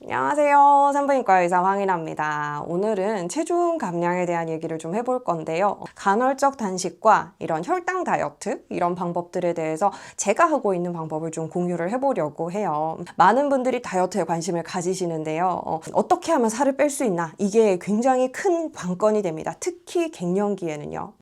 안녕하세요. 산부인과 의사 황인아입니다. 오늘은 체중 감량에 대한 얘기를 좀 해볼 건데요. 간헐적 단식과 이런 혈당 다이어트 이런 방법들에 대해서 제가 하고 있는 방법을 좀 공유를 해보려고 해요. 많은 분들이 다이어트에 관심을 가지시는데요. 어떻게 하면 살을 뺄 수 있나? 이게 굉장히 큰 관건이 됩니다. 특히 갱년기에는요.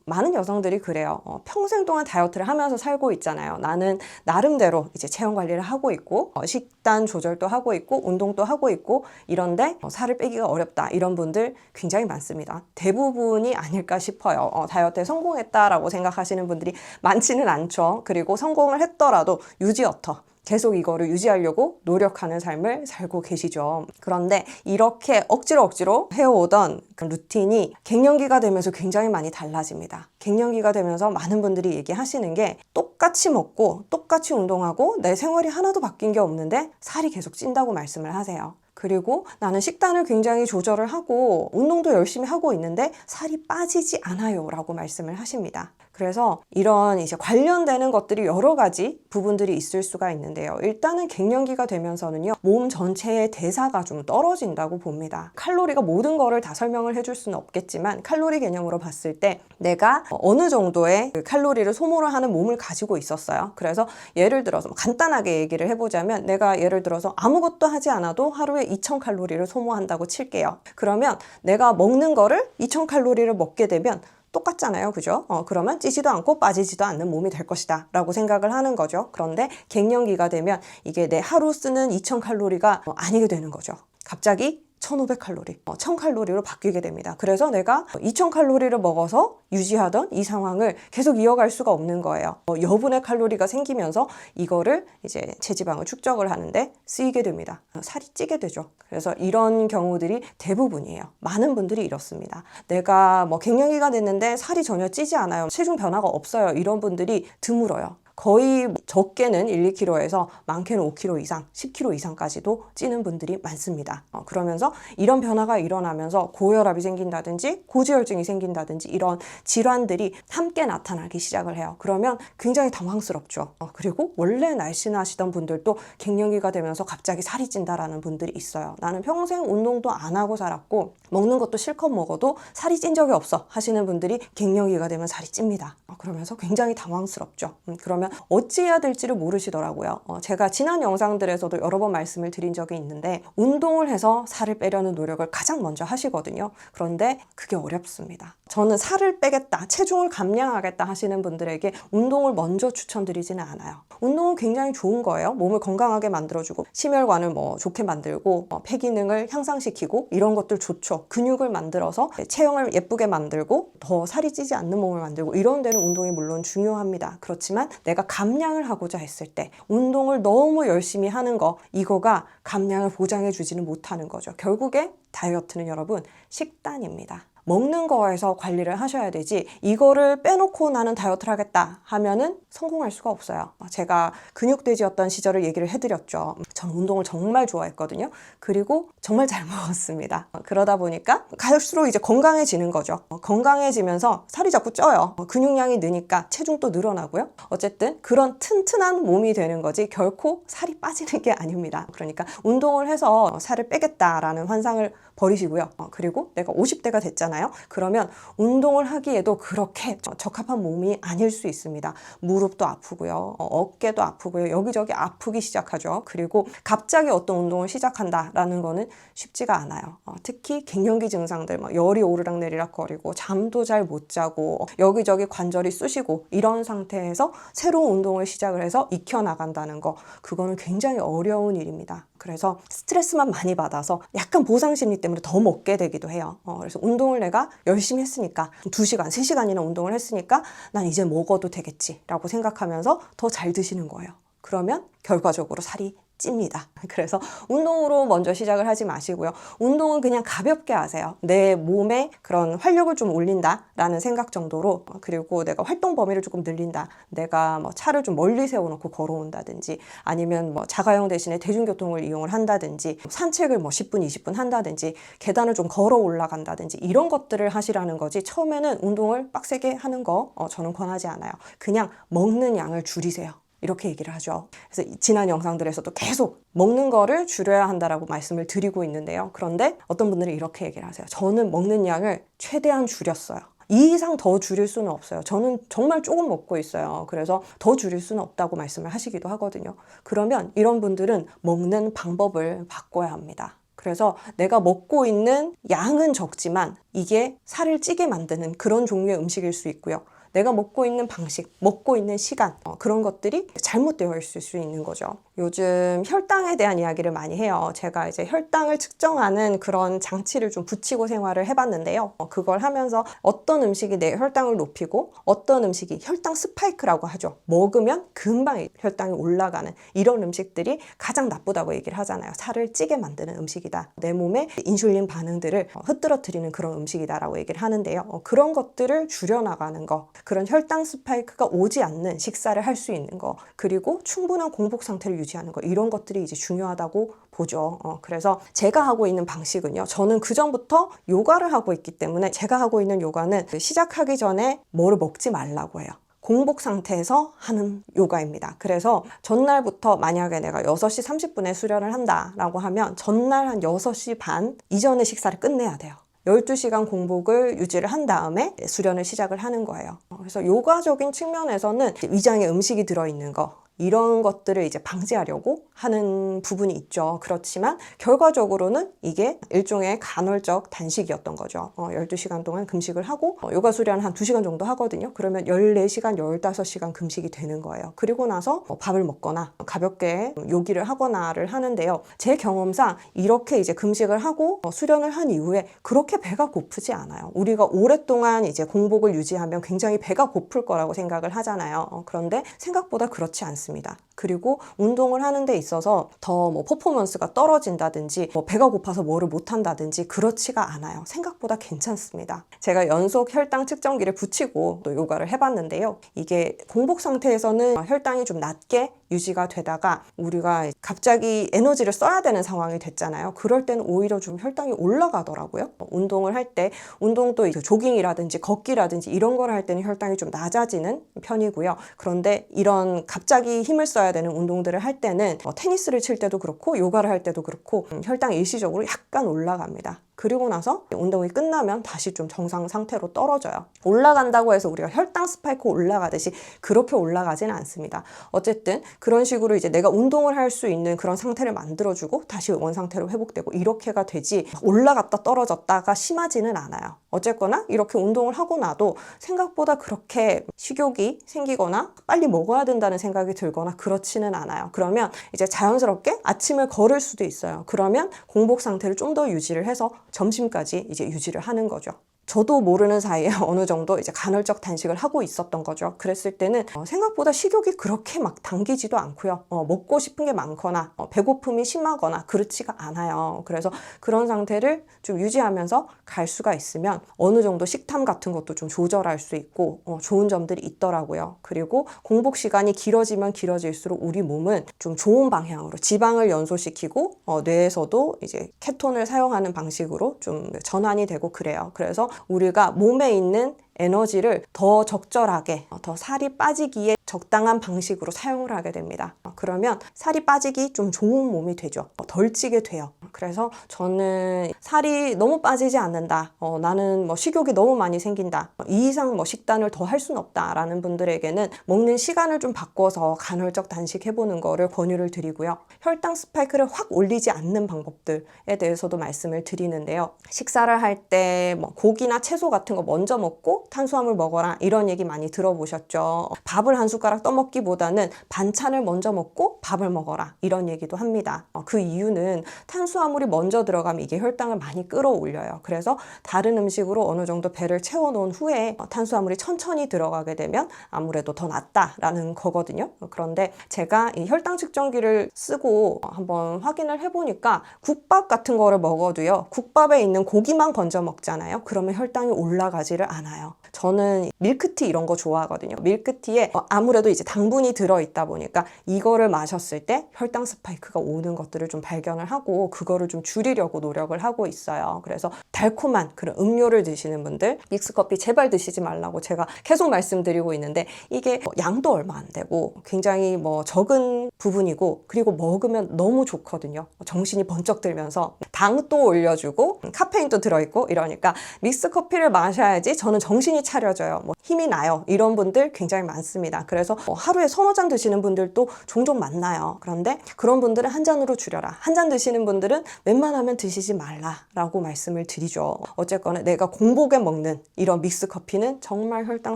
많은 여성들이 그래요. 평생 동안 다이어트를 하면서 살고 있잖아요. 나는 나름대로 이제 체형 관리를 하고 있고 식단 조절도 하고 있고 운동도 하고 있고 이런데 살을 빼기가 어렵다 이런 분들 굉장히 많습니다. 대부분이 아닐까 싶어요. 다이어트에 성공했다라고 생각하시는 분들이 많지는 않죠. 그리고 성공을 했더라도 유지어터 계속 이거를 유지하려고 노력하는 삶을 살고 계시죠. 그런데 이렇게 억지로 해오던 그 루틴이 갱년기가 되면서 굉장히 많이 달라집니다. 갱년기가 되면서 많은 분들이 얘기하시는 게 똑같이 먹고 똑같이 운동하고 내 생활이 하나도 바뀐 게 없는데 살이 계속 찐다고 말씀을 하세요. 그리고 나는 식단을 굉장히 조절을 하고 운동도 열심히 하고 있는데 살이 빠지지 않아요 라고 말씀을 하십니다. 그래서 이런 이제 관련되는 것들이 여러 가지 부분들이 있을 수가 있는데요. 일단은 갱년기가 되면서는요, 몸 전체의 대사가 좀 떨어진다고 봅니다. 칼로리가 모든 거를 다 설명을 해줄 수는 없겠지만 칼로리 개념으로 봤을 때 내가 어느 정도의 그 칼로리를 소모를 하는 몸을 가지고 있었어요. 그래서 예를 들어서 간단하게 얘기를 해보자면 내가 예를 들어서 아무것도 하지 않아도 하루에 2000칼로리를 소모한다고 칠게요. 그러면 내가 먹는 거를 2000칼로리를 먹게 되면 똑같잖아요. 그죠? 그러면 찌지도 않고 빠지지도 않는 몸이 될 것이다 라고 생각을 하는 거죠. 그런데 갱년기가 되면 이게 내 하루 쓰는 2000칼로리가 아니게 되는 거죠. 갑자기 1500칼로리, 1000칼로리로 바뀌게 됩니다. 그래서 내가 2000칼로리를 먹어서 유지하던 이 상황을 계속 이어갈 수가 없는 거예요. 여분의 칼로리가 생기면서 이거를 이제 체지방을 축적을 하는데 쓰이게 됩니다. 살이 찌게 되죠. 그래서 이런 경우들이 대부분이에요. 많은 분들이 이렇습니다. 내가 갱년기가 됐는데 살이 전혀 찌지 않아요. 체중 변화가 없어요. 이런 분들이 드물어요. 거의 적게는 1, 2kg에서 많게는 5kg 이상, 10kg 이상까지도 찌는 분들이 많습니다. 그러면서 이런 변화가 일어나면서 고혈압이 생긴다든지 고지혈증이 생긴다든지 이런 질환들이 함께 나타나기 시작을 해요. 그러면 굉장히 당황스럽죠. 그리고 원래 날씬하시던 분들도 갱년기가 되면서 갑자기 살이 찐다라는 분들이 있어요. 나는 평생 운동도 안 하고 살았고 먹는 것도 실컷 먹어도 살이 찐 적이 없어 하시는 분들이 갱년기가 되면 살이 찝니다. 그러면서 굉장히 당황스럽죠. 그러면 어찌해야 될지를 모르시더라고요. 제가 지난 영상들에서도 여러 번 말씀을 드린 적이 있는데 운동을 해서 살을 빼려는 노력을 가장 먼저 하시거든요. 그런데 그게 어렵습니다. 저는 살을 빼겠다, 체중을 감량하겠다 하시는 분들에게 운동을 먼저 추천드리지는 않아요. 운동은 굉장히 좋은 거예요. 몸을 건강하게 만들어주고 심혈관을 좋게 만들고 폐 기능을 향상시키고 이런 것들 좋죠. 근육을 만들어서 체형을 예쁘게 만들고 더 살이 찌지 않는 몸을 만들고 이런 데는 운동이 물론 중요합니다. 그렇지만 내가 감량을 하고자 했을 때 운동을 너무 열심히 하는 거 이거가 감량을 보장해 주지는 못하는 거죠. 결국에 다이어트는 여러분 식단입니다. 먹는 거에서 관리를 하셔야 되지 이거를 빼놓고 나는 다이어트를 하겠다 하면은 성공할 수가 없어요. 제가 근육돼지였던 시절을 얘기를 해드렸죠. 전 운동을 정말 좋아했거든요. 그리고 정말 잘 먹었습니다. 그러다 보니까 갈수록 이제 건강해지는 거죠. 건강해지면서 살이 자꾸 쪄요. 근육량이 느니까 체중도 늘어나고요. 어쨌든 그런 튼튼한 몸이 되는 거지 결코 살이 빠지는 게 아닙니다. 그러니까 운동을 해서 살을 빼겠다라는 환상을 버리시고요. 그리고 내가 50대가 됐잖아요. 그러면 운동을 하기에도 그렇게 적합한 몸이 아닐 수 있습니다. 무릎도 아프고요. 어깨도 아프고요. 여기저기 아프기 시작하죠. 그리고 갑자기 어떤 운동을 시작한다라는 거는 쉽지가 않아요. 특히 갱년기 증상들, 열이 오르락내리락 거리고 잠도 잘 못 자고 여기저기 관절이 쑤시고 이런 상태에서 새로운 운동을 시작을 해서 익혀나간다는 거 그거는 굉장히 어려운 일입니다. 그래서 스트레스만 많이 받아서 약간 보상심리 때문에 더 먹게 되기도 해요. 그래서 운동을 내가 열심히 했으니까 2시간, 3시간이나 운동을 했으니까 난 이제 먹어도 되겠지 라고 생각하면서 더 잘 드시는 거예요. 그러면 결과적으로 살이 찝니다. 그래서 운동으로 먼저 시작을 하지 마시고요. 운동은 그냥 가볍게 하세요. 내 몸에 그런 활력을 좀 올린다라는 생각 정도로, 그리고 내가 활동 범위를 조금 늘린다. 내가 뭐 차를 좀 멀리 세워놓고 걸어온다든지, 아니면 뭐 자가용 대신에 대중교통을 이용을 한다든지, 산책을 뭐 10분, 20분 한다든지, 계단을 좀 걸어 올라간다든지, 이런 것들을 하시라는 거지, 처음에는 운동을 빡세게 하는 거 저는 권하지 않아요. 그냥 먹는 양을 줄이세요. 이렇게 얘기를 하죠. 그래서 지난 영상들에서도 계속 먹는 거를 줄여야 한다라고 말씀을 드리고 있는데요. 그런데 어떤 분들은 이렇게 얘기를 하세요. 저는 먹는 양을 최대한 줄였어요. 이 이상 더 줄일 수는 없어요. 저는 정말 조금 먹고 있어요. 그래서 더 줄일 수는 없다고 말씀을 하시기도 하거든요. 그러면 이런 분들은 먹는 방법을 바꿔야 합니다. 그래서 내가 먹고 있는 양은 적지만 이게 살을 찌게 만드는 그런 종류의 음식일 수 있고요. 내가 먹고 있는 방식, 먹고 있는 시간, 그런 것들이 잘못되어 있을 수 있는 거죠. 요즘 혈당에 대한 이야기를 많이 해요. 제가 이제 혈당을 측정하는 그런 장치를 좀 붙이고 생활을 해봤는데요. 그걸 하면서 어떤 음식이 내 혈당을 높이고 어떤 음식이 혈당 스파이크라고 하죠. 먹으면 금방 혈당이 올라가는 이런 음식들이 가장 나쁘다고 얘기를 하잖아요. 살을 찌게 만드는 음식이다. 내 몸에 인슐린 반응들을 흐트러뜨리는 그런 음식이다라고 얘기를 하는데요. 그런 것들을 줄여나가는 거, 그런 혈당 스파이크가 오지 않는 식사를 할 수 있는 거, 그리고 충분한 공복 상태를 유지하는 거, 이런 것들이 이제 중요하다고 보죠. 그래서 제가 하고 있는 방식은요, 저는 그전부터 요가를 하고 있기 때문에 제가 하고 있는 요가는 시작하기 전에 뭐를 먹지 말라고 해요. 공복 상태에서 하는 요가입니다. 그래서 전날부터 만약에 내가 6시 30분에 수련을 한다라고 하면 전날 한 6시 반 이전에 식사를 끝내야 돼요. 12시간 공복을 유지를 한 다음에 수련을 시작을 하는 거예요. 그래서 요가적인 측면에서는 위장에 음식이 들어있는 거, 이런 것들을 이제 방지하려고 하는 부분이 있죠. 그렇지만 결과적으로는 이게 일종의 간헐적 단식이었던 거죠. 12시간 동안 금식을 하고 요가 수련 한 2시간 정도 하거든요. 그러면 14시간, 15시간 금식이 되는 거예요. 그리고 나서 밥을 먹거나 가볍게 요기를 하거나를 하는데요. 제 경험상 이렇게 이제 금식을 하고 수련을 한 이후에 그렇게 배가 고프지 않아요. 우리가 오랫동안 이제 공복을 유지하면 굉장히 배가 고플 거라고 생각을 하잖아요. 그런데 생각보다 그렇지 않습니다. 그리고 운동을 하는 데 있어서 더 뭐 퍼포먼스가 떨어진다든지 뭐 배가 고파서 뭐를 못한다든지 그렇지가 않아요. 생각보다 괜찮습니다. 제가 연속 혈당 측정기를 붙이고 또 요가를 해봤는데요. 이게 공복 상태에서는 혈당이 좀 낮게 유지가 되다가 우리가 갑자기 에너지를 써야 되는 상황이 됐잖아요. 그럴 때는 오히려 좀 혈당이 올라가더라고요. 운동을 할 때, 운동도 조깅이라든지 걷기라든지 이런 걸 할 때는 혈당이 좀 낮아지는 편이고요. 그런데 이런 갑자기 힘을 써야 되는 운동들을 할 때는 테니스를 칠 때도 그렇고 요가를 할 때도 그렇고 혈당이 일시적으로 약간 올라갑니다. 그리고 나서 운동이 끝나면 다시 좀 정상 상태로 떨어져요. 올라간다고 해서 우리가 혈당 스파이크 올라가듯이 그렇게 올라가지는 않습니다. 어쨌든 그런 식으로 이제 내가 운동을 할 수 있는 그런 상태를 만들어주고 다시 원상태로 회복되고 이렇게가 되지, 올라갔다 떨어졌다가 심하지는 않아요. 어쨌거나 이렇게 운동을 하고 나도 생각보다 그렇게 식욕이 생기거나 빨리 먹어야 된다는 생각이 들거나 그렇지는 않아요. 그러면 이제 자연스럽게 아침을 걸을 수도 있어요. 그러면 공복 상태를 좀 더 유지를 해서 점심까지 이제 유지를 하는 거죠. 저도 모르는 사이에 어느 정도 이제 간헐적 단식을 하고 있었던 거죠. 그랬을 때는 생각보다 식욕이 그렇게 막 당기지도 않고요. 먹고 싶은 게 많거나 배고픔이 심하거나 그렇지가 않아요. 그래서 그런 상태를 좀 유지하면서 갈 수가 있으면 어느 정도 식탐 같은 것도 좀 조절할 수 있고 좋은 점들이 있더라고요. 그리고 공복 시간이 길어지면 길어질수록 우리 몸은 좀 좋은 방향으로 지방을 연소시키고 뇌에서도 이제 케톤을 사용하는 방식으로 좀 전환이 되고 그래요. 그래서 우리가 몸에 있는 에너지를 더 적절하게, 더 살이 빠지기에 적당한 방식으로 사용을 하게 됩니다. 그러면 살이 빠지기 좀 좋은 몸이 되죠. 덜 찌게 돼요. 그래서 저는 살이 너무 빠지지 않는다, 나는 뭐 식욕이 너무 많이 생긴다, 이 이상 뭐 식단을 더 할 수는 없다라는 분들에게는 먹는 시간을 좀 바꿔서 간헐적 단식 해보는 거를 권유를 드리고요. 혈당 스파이크를 확 올리지 않는 방법들에 대해서도 말씀을 드리는데요. 식사를 할 때 뭐 고기나 채소 같은 거 먼저 먹고 탄수화물 먹어라, 이런 얘기 많이 들어보셨죠. 밥을 한 숟가락 떠먹기보다는 반찬을 먼저 먹고 밥을 먹어라, 이런 얘기도 합니다. 그 이유는 탄수화물 탄수화물이 먼저 들어가면 이게 혈당을 많이 끌어올려요. 그래서 다른 음식으로 어느 정도 배를 채워놓은 후에 탄수화물이 천천히 들어가게 되면 아무래도 더 낫다라는 거거든요. 그런데 제가 이 혈당 측정기를 쓰고 한번 확인을 해보니까 국밥 같은 거를 먹어도요, 국밥에 있는 고기만 건져 먹잖아요. 그러면 혈당이 올라가지를 않아요. 저는 밀크티 이런 거 좋아하거든요. 밀크티에 아무래도 이제 당분이 들어있다 보니까 이거를 마셨을 때 혈당 스파이크가 오는 것들을 좀 발견을 하고 그거를 좀 줄이려고 노력을 하고 있어요. 그래서 달콤한 그런 음료를 드시는 분들, 믹스커피 제발 드시지 말라고 제가 계속 말씀드리고 있는데, 이게 양도 얼마 안 되고 굉장히 적은 부분이고, 그리고 먹으면 너무 좋거든요. 정신이 번쩍 들면서 당도 올려주고 카페인도 들어있고 이러니까 믹스커피를 마셔야지 저는 정신이 차려져요. 힘이 나요. 이런 분들 굉장히 많습니다. 그래서 하루에 서너 잔 드시는 분들도 종종 만나요. 그런데 그런 분들은 한 잔으로 줄여라. 한 잔 드시는 분들은 웬만하면 드시지 말라라고 말씀을 드리죠. 어쨌거나 내가 공복에 먹는 이런 믹스커피는 정말 혈당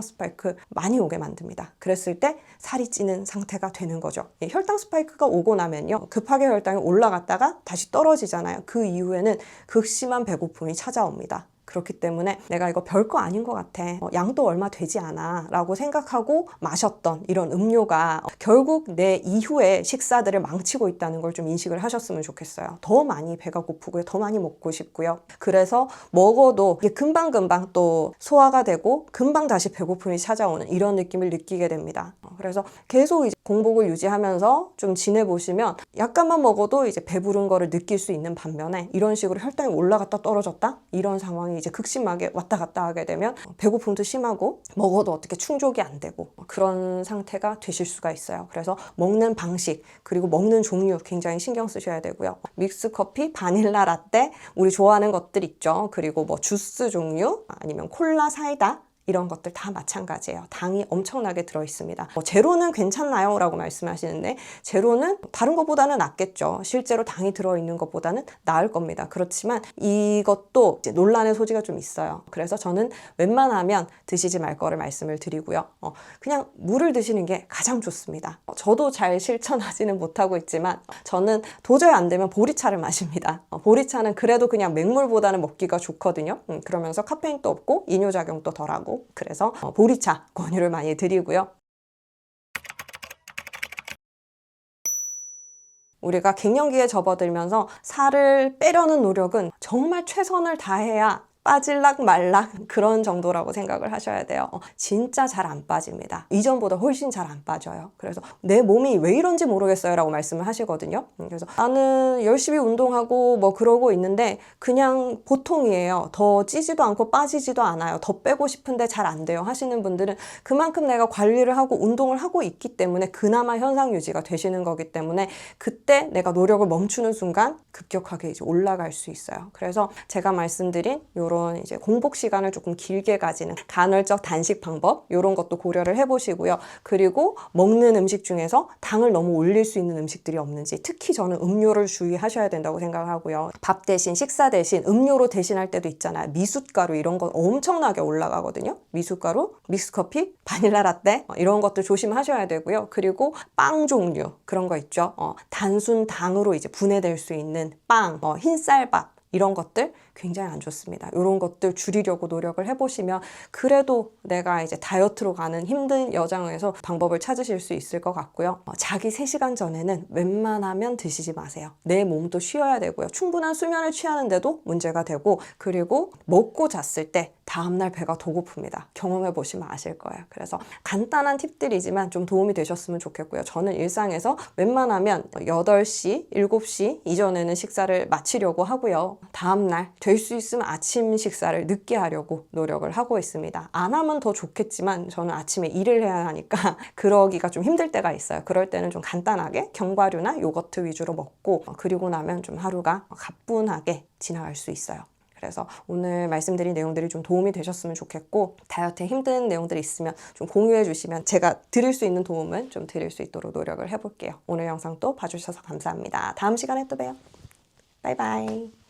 스파이크 많이 오게 만듭니다. 그랬을 때 살이 찌는 상태가 되는 거죠. 혈당 스파이크가 오고 나면요, 급하게 혈당이 올라갔다가 다시 떨어지잖아요. 그 이후에는 극심한 배고픔이 찾아옵니다. 그렇기 때문에 내가 이거 별거 아닌 것 같아, 양도 얼마 되지 않아 라고 생각하고 마셨던 이런 음료가 결국 내 이후에 식사들을 망치고 있다는 걸 좀 인식을 하셨으면 좋겠어요. 더 많이 배가 고프고요, 더 많이 먹고 싶고요. 그래서 먹어도 이게 금방금방 또 소화가 되고 금방 다시 배고픔이 찾아오는 이런 느낌을 느끼게 됩니다. 그래서 계속 이제 공복을 유지하면서 좀 지내보시면 약간만 먹어도 이제 배부른 거를 느낄 수 있는 반면에, 이런 식으로 혈당이 올라갔다 떨어졌다 이런 상황이 이제 극심하게 왔다 갔다 하게 되면 배고픔도 심하고 먹어도 어떻게 충족이 안 되고 그런 상태가 되실 수가 있어요. 그래서 먹는 방식 그리고 먹는 종류 굉장히 신경 쓰셔야 되고요. 믹스커피, 바닐라 라떼, 우리 좋아하는 것들 있죠. 그리고 주스 종류, 아니면 콜라, 사이다, 이런 것들 다 마찬가지예요. 당이 엄청나게 들어있습니다. 제로는 괜찮나요? 라고 말씀하시는데, 제로는 다른 것보다는 낫겠죠. 실제로 당이 들어있는 것보다는 나을 겁니다. 그렇지만 이것도 이제 논란의 소지가 좀 있어요. 그래서 저는 웬만하면 드시지 말 거를 말씀을 드리고요. 그냥 물을 드시는 게 가장 좋습니다. 저도 잘 실천하지는 못하고 있지만 저는 도저히 안 되면 보리차를 마십니다. 보리차는 그래도 그냥 맹물보다는 먹기가 좋거든요. 그러면서 카페인도 없고 이뇨작용도 덜하고, 그래서 보리차 권유를 많이 드리고요. 우리가 갱년기에 접어들면서 살을 빼려는 노력은 정말 최선을 다해야 빠질락 말락 그런 정도라고 생각을 하셔야 돼요. 진짜 잘 안 빠집니다. 이전보다 훨씬 잘 안 빠져요. 그래서 내 몸이 왜 이런지 모르겠어요 라고 말씀을 하시거든요. 그래서 나는 열심히 운동하고 그러고 있는데 그냥 보통이에요. 더 찌지도 않고 빠지지도 않아요. 더 빼고 싶은데 잘 안 돼요 하시는 분들은 그만큼 내가 관리를 하고 운동을 하고 있기 때문에 그나마 현상 유지가 되시는 거기 때문에, 그때 내가 노력을 멈추는 순간 급격하게 이제 올라갈 수 있어요. 그래서 제가 말씀드린 요런 이제 공복 시간을 조금 길게 가지는 간헐적 단식 방법, 이런 것도 고려를 해보시고요. 그리고 먹는 음식 중에서 당을 너무 올릴 수 있는 음식들이 없는지, 특히 저는 음료를 주의하셔야 된다고 생각을 하고요. 밥 대신, 식사 대신 음료로 대신할 때도 있잖아요. 미숫가루 이런 거 엄청나게 올라가거든요. 미숫가루, 믹스커피, 바닐라 라떼 이런 것들 조심하셔야 되고요. 그리고 빵 종류 그런 거 있죠. 단순 당으로 이제 분해될 수 있는 빵, 흰쌀밥 이런 것들 굉장히 안 좋습니다. 이런 것들 줄이려고 노력을 해보시면 그래도 내가 이제 다이어트로 가는 힘든 여정에서 방법을 찾으실 수 있을 것 같고요. 자기 3시간 전에는 웬만하면 드시지 마세요. 내 몸도 쉬어야 되고요. 충분한 수면을 취하는데도 문제가 되고, 그리고 먹고 잤을 때 다음날 배가 더 고픕니다. 경험해 보시면 아실 거예요. 그래서 간단한 팁들이지만 좀 도움이 되셨으면 좋겠고요. 저는 일상에서 웬만하면 8시, 7시 이전에는 식사를 마치려고 하고요. 다음날 될 수 있으면 아침 식사를 늦게 하려고 노력을 하고 있습니다. 안 하면 더 좋겠지만 저는 아침에 일을 해야 하니까 그러기가 좀 힘들 때가 있어요. 그럴 때는 좀 간단하게 견과류나 요거트 위주로 먹고, 그리고 나면 좀 하루가 가뿐하게 지나갈 수 있어요. 그래서 오늘 말씀드린 내용들이 좀 도움이 되셨으면 좋겠고, 다이어트에 힘든 내용들이 있으면 좀 공유해 주시면 제가 드릴 수 있는 도움은 좀 드릴 수 있도록 노력을 해볼게요. 오늘 영상 또 봐주셔서 감사합니다. 다음 시간에 또 봬요. 바이바이.